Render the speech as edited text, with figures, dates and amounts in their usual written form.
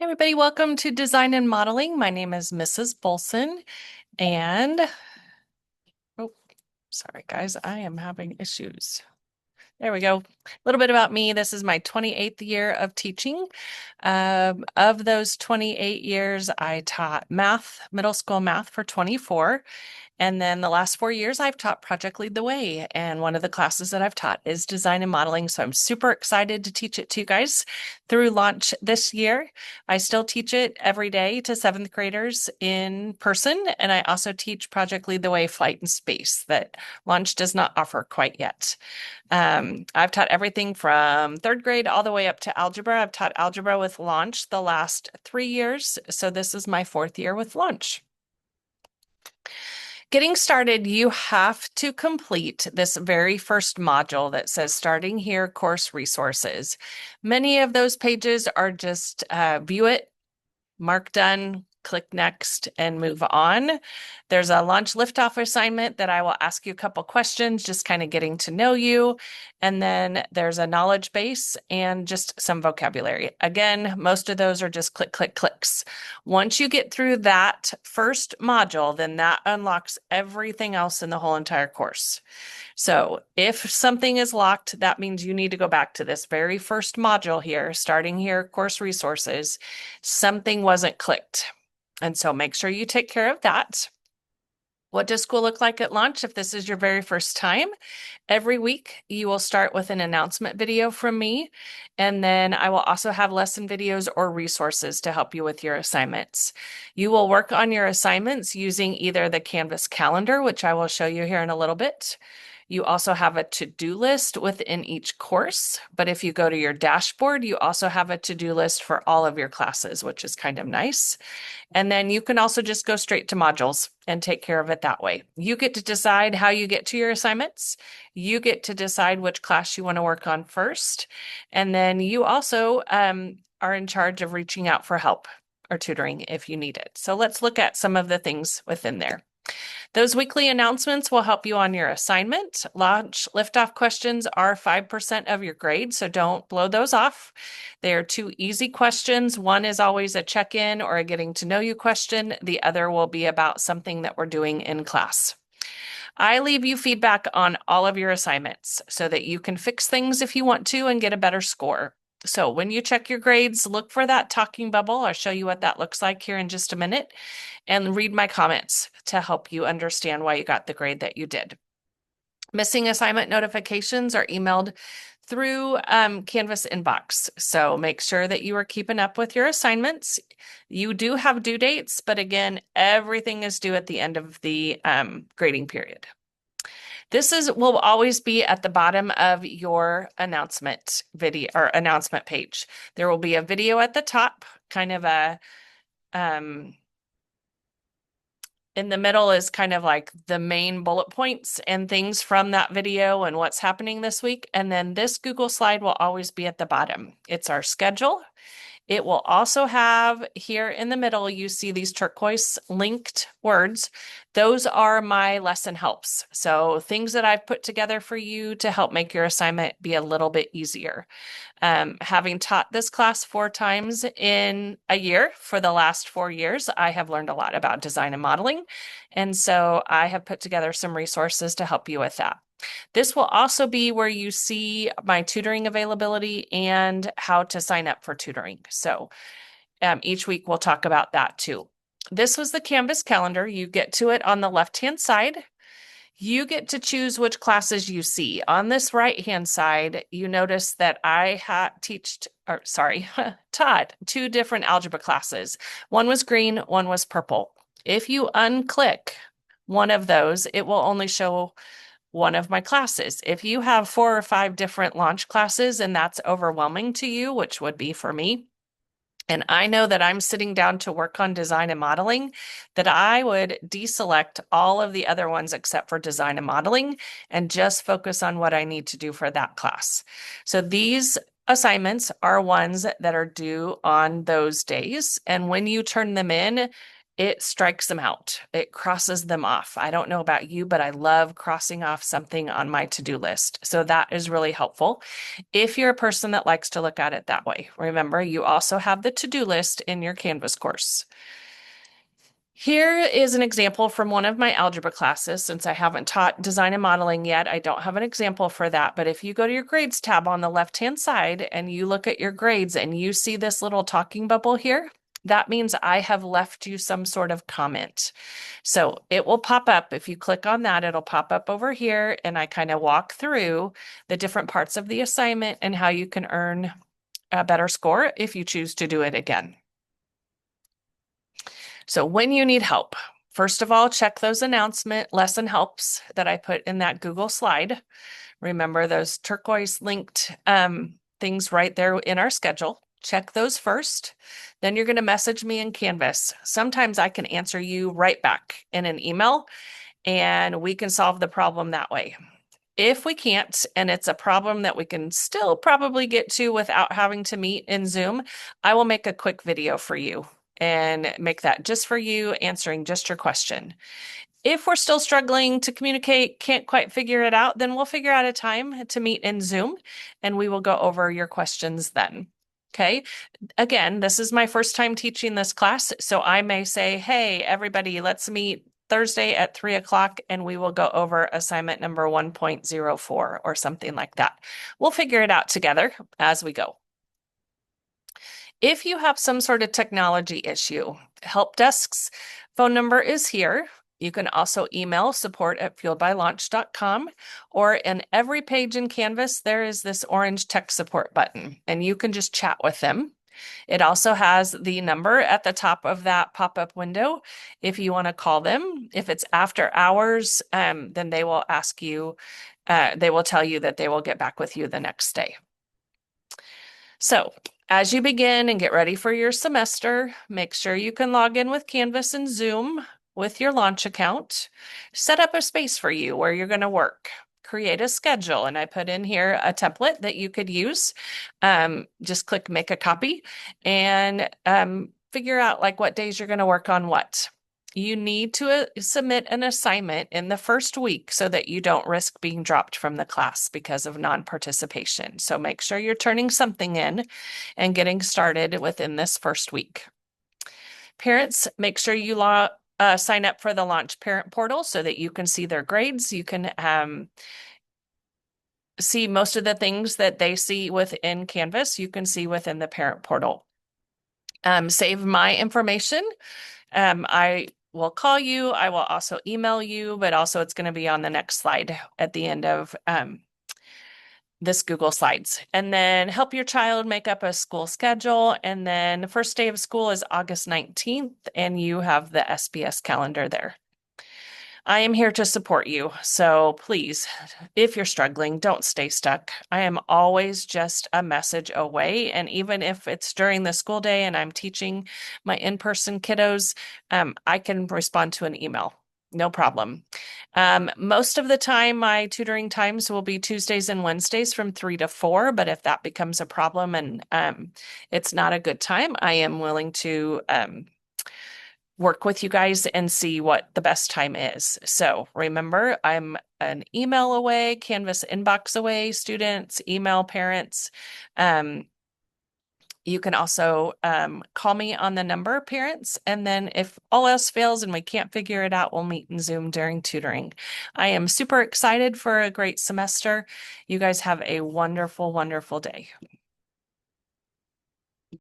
Everybody, welcome to Design and Modeling. My name is Mrs. Bolson, and oh, sorry guys, I am having issues. There we go. A little bit about me. This is my 28th year of teaching. Of those 28 years, I taught math, middle school math for 24. And then the last 4 years, I've taught Project Lead the Way. And one of the classes that I've taught is design and modeling. So I'm super excited to teach it to you guys through launch this year. I still teach it every day to seventh graders in person. And I also teach Project Lead the Way Flight and Space that launch does not offer quite yet. I've taught everything from third grade all the way up to algebra. I've taught algebra with launch the last 3 years. So this is my fourth year with launch. Getting started, you have to complete this very first module that says starting here course resources. Many of those pages are just view it, mark done, click next, and move on. There's a launch liftoff assignment that I will ask you a couple questions, just kind of getting to know you. And then there's a knowledge base and just some vocabulary. Again, most of those are just click, click, clicks. Once you get through that first module, then that unlocks everything else in the whole entire course. So if something is locked, that means you need to go back to this very first module here, starting here, course resources. Something wasn't clicked. And so make sure you take care of that. What does school look like at launch if this is your very first time? Every week, you will start with an announcement video from me, and then I will also have lesson videos or resources to help you with your assignments. You will work on your assignments using either the Canvas calendar, which I will show you here in a little bit. You also have a to-do list within each course, but if you go to your dashboard, you also have a to-do list for all of your classes, which is kind of nice. And then you can also just go straight to modules and take care of it that way. You get to decide how you get to your assignments. You get to decide which class you want to work on first. And then you also are in charge of reaching out for help or tutoring if you need it. So let's look at some of the things within there. Those weekly announcements will help you on your assignment. Launch liftoff questions are 5% of your grade, so don't blow those off. They are two easy questions. One is always a check-in or a getting to know you question. The other will be about something that we're doing in class. I leave you feedback on all of your assignments so that you can fix things if you want to and get a better score. So when you check your grades, look for that talking bubble. I'll show you what that looks like here in just a minute, and read my comments to help you understand why you got the grade that you did. Missing assignment notifications are emailed through Canvas inbox. So make sure that you are keeping up with your assignments. You do have due dates, but again, everything is due at the end of the grading period. Will always be at the bottom of your announcement video or announcement page. There will be a video at the top, kind of a in the middle is kind of like the main bullet points and things from that video and what's happening this week. And then this Google slide will always be at the bottom. It's our schedule. It will also have here in the middle, you see these turquoise linked words. Those are my lesson helps. So things that I've put together for you to help make your assignment be a little bit easier. Having taught this class 4 times in a year for the last 4 years, I have learned a lot about design and modeling. And so I have put together some resources to help you with that. This will also be where you see my tutoring availability and how to sign up for tutoring. So each week we'll talk about that too. This was the Canvas calendar. You get to it on the left-hand side. You get to choose which classes you see. On this right-hand side, you notice that I taught 2 different algebra classes. One was green, one was purple. If you unclick one of those, it will only show one of my classes. If you have 4 or 5 different launch classes and that's overwhelming to you, which would be for me, and I know that I'm sitting down to work on design and modeling, that I would deselect all of the other ones except for design and modeling and just focus on what I need to do for that class. So these assignments are ones that are due on those days. And when you turn them in, it strikes them out. It crosses them off. I don't know about you, but I love crossing off something on my to-do list. So that is really helpful if you're a person that likes to look at it that way. Remember, you also have the to-do list in your Canvas course. Here is an example from one of my algebra classes. Since I haven't taught design and modeling yet, I don't have an example for that. But if you go to your grades tab on the left-hand side and you look at your grades and you see this little talking bubble here, that means I have left you some sort of comment. So it will pop up. If you click on that, it'll pop up over here, and I kind of walk through the different parts of the assignment and how you can earn a better score if you choose to do it again. So when you need help, first of all, check those announcement lesson helps that I put in that Google slide. Remember those turquoise linked things right there in our schedule. Check those first. Then you're going to message me in Canvas. Sometimes I can answer you right back in an email, and we can solve the problem that way. If we can't, and it's a problem that we can still probably get to without having to meet in Zoom, I will make a quick video for you and make that just for you, answering just your question. If we're still struggling to communicate, can't quite figure it out, then we'll figure out a time to meet in Zoom and we will go over your questions then. Okay. Again, this is my first time teaching this class, so I may say, hey, everybody, let's meet Thursday at 3 o'clock and we will go over assignment number 1.04 or something like that. We'll figure it out together as we go. If you have some sort of technology issue, help desk's phone number is here. You can also email support@fueledbylaunch.com, or in every page in Canvas, there is this orange tech support button, and you can just chat with them. It also has the number at the top of that pop-up window if you want to call them. If it's after hours, then they will ask you, they will tell you that they will get back with you the next day. So as you begin and get ready for your semester, make sure you can log in with Canvas and Zoom with your launch account. Set up a space for you where you're going to work. Create a schedule, and I put in here a template that you could use. Just click make a copy and figure out like what days you're going to work on what. You need to submit an assignment in the first week so that you don't risk being dropped from the class because of non-participation. So make sure you're turning something in and getting started within this first week. Parents, make sure you sign up for the Launch Parent Portal so that you can see their grades. You can see most of the things that they see within Canvas, you can see within the Parent Portal. Save my information. I will call you. I will also email you, but also it's going to be on the next slide at the end of this Google Slides. And then help your child make up a school schedule. And then the first day of school is August 19th, and you have the SBS calendar there. I am here to support you. So please, if you're struggling, don't stay stuck. I am always just a message away. And even if it's during the school day and I'm teaching my in-person kiddos, I can respond to an email. No problem. Most of the time, my tutoring times will be Tuesdays and Wednesdays from 3 to 4. But if that becomes a problem and it's not a good time, I am willing to work with you guys and see what the best time is. So remember, I'm an email away, Canvas inbox away, students, email parents. You can also call me on the number, parents, and then if all else fails and we can't figure it out, we'll meet in Zoom during tutoring. I am super excited for a great semester. You guys have a wonderful, wonderful day.